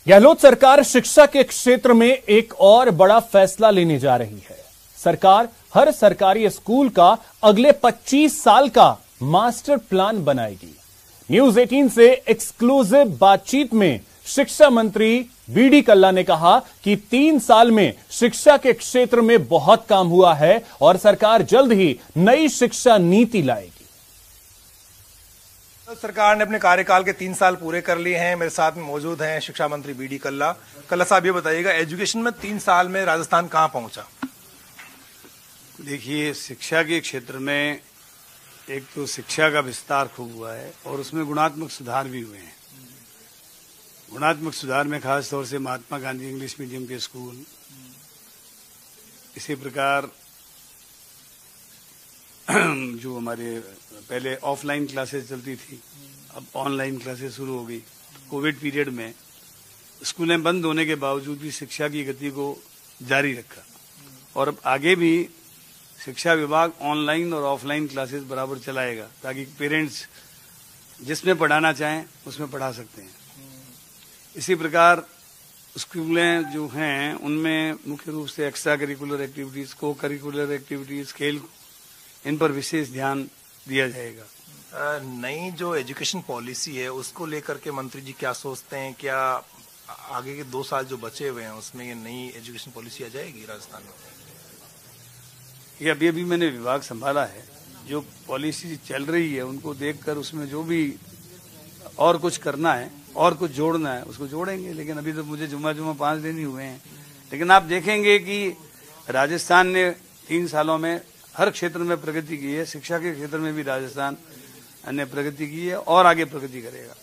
गहलोत सरकार शिक्षा के क्षेत्र में एक और बड़ा फैसला लेने जा रही है। सरकार हर सरकारी स्कूल का अगले 25 साल का मास्टर प्लान बनाएगी। न्यूज 18 से एक्सक्लूसिव बातचीत में शिक्षा मंत्री बीडी कल्ला ने कहा कि 3 साल में शिक्षा के क्षेत्र में बहुत काम हुआ है और सरकार जल्द ही नई शिक्षा नीति लाएगी। सरकार ने अपने कार्यकाल के 3 साल पूरे कर लिए हैं। मेरे साथ में मौजूद हैं शिक्षा मंत्री बीडी कल्ला। कल्ला साहब, ये बताइएगा, एजुकेशन में 3 साल में राजस्थान कहां पहुंचा? देखिए, शिक्षा के क्षेत्र में एक तो शिक्षा का विस्तार खूब हुआ है और उसमें गुणात्मक सुधार भी हुए हैं। गुणात्मक सुधार में खास तौर से महात्मा गांधी इंग्लिश मीडियम के स्कूल, इसी प्रकार जो हमारे पहले ऑफलाइन क्लासेस चलती थी, अब ऑनलाइन क्लासेस शुरू हो गई। कोविड पीरियड में स्कूलें बंद होने के बावजूद भी शिक्षा की गति को जारी रखा और अब आगे भी शिक्षा विभाग ऑनलाइन और ऑफलाइन क्लासेस बराबर चलाएगा ताकि पेरेंट्स जिसमें पढ़ाना चाहें उसमें पढ़ा सकते हैं। इसी प्रकार स्कूलें जो हैं उनमें मुख्य रूप से एक्स्ट्रा करिकुलर एक्टिविटीज, को करिकुलर एक्टिविटीज, खेल, इन पर विशेष ध्यान दिया जाएगा। नई जो एजुकेशन पॉलिसी है उसको लेकर के मंत्री जी क्या सोचते हैं? क्या आगे के 2 साल जो बचे हुए हैं उसमें ये नई एजुकेशन पॉलिसी आ जाएगी राजस्थान में? ये अभी मैंने विभाग संभाला है। जो पॉलिसी चल रही है उनको देखकर उसमें जो भी और कुछ करना है और कुछ जोड़ना है उसको जोड़ेंगे। लेकिन अभी तो मुझे जुम्मा 5 दिन ही हुए हैं। लेकिन आप देखेंगे कि राजस्थान ने 3 सालों में हर क्षेत्र में प्रगति की है। शिक्षा के क्षेत्र में भी राजस्थान ने प्रगति की है और आगे प्रगति करेगा।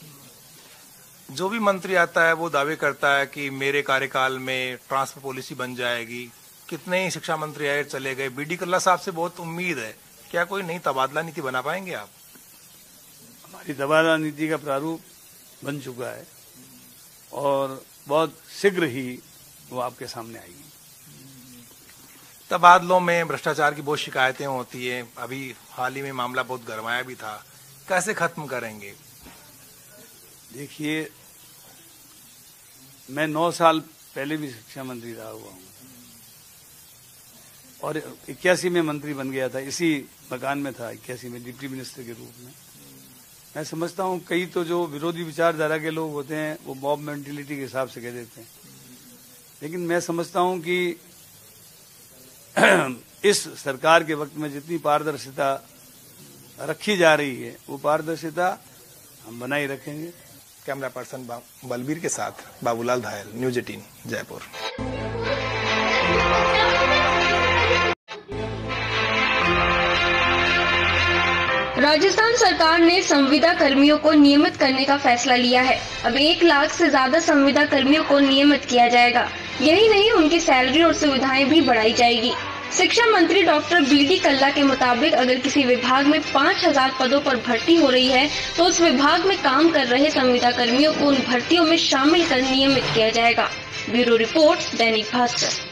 जो भी मंत्री आता है वो दावे करता है कि मेरे कार्यकाल में ट्रांसफर पॉलिसी बन जाएगी। कितने ही शिक्षा मंत्री आए चले गए। बीडी कल्ला साहब से बहुत उम्मीद है, क्या कोई नई तबादला नीति बना पाएंगे आप? हमारी तबादला नीति का प्रारूप बन चुका है और बहुत शीघ्र ही वो आपके सामने आएगी। तबादलों में भ्रष्टाचार की बहुत शिकायतें होती है। अभी हाल ही में मामला बहुत गरमाया भी था, कैसे खत्म करेंगे? देखिए, मैं 9 साल पहले भी शिक्षा मंत्री रहा हुआ हूँ और 81 में मंत्री बन गया था। इसी मकान में था 81 में डिप्टी मिनिस्टर के रूप में। मैं समझता हूँ कई तो जो विरोधी विचारधारा के लोग होते हैं वो मॉब मेंटेलिटी के हिसाब से कह देते हैं, लेकिन मैं समझता हूँ कि इस सरकार के वक्त में जितनी पारदर्शिता रखी जा रही है वो पारदर्शिता हम बनाए रखेंगे। कैमरा पर्सन बलबीर के साथ बाबूलाल धायल, न्यूज 18 जयपुर। राजस्थान सरकार ने संविदा कर्मियों को नियमित करने का फैसला लिया है। अब 1 लाख से ज्यादा संविदा कर्मियों को नियमित किया जाएगा। यही नहीं, उनकी सैलरी और सुविधाएं भी बढ़ाई जाएगी। शिक्षा मंत्री डॉक्टर बीडी कल्ला के मुताबिक अगर किसी विभाग में 5000 पदों पर भर्ती हो रही है तो उस विभाग में काम कर रहे संविदा कर्मियों को उन भर्तियों में शामिल कर नियमित किया जाएगा। Bureau report, Dainik Bhaskar.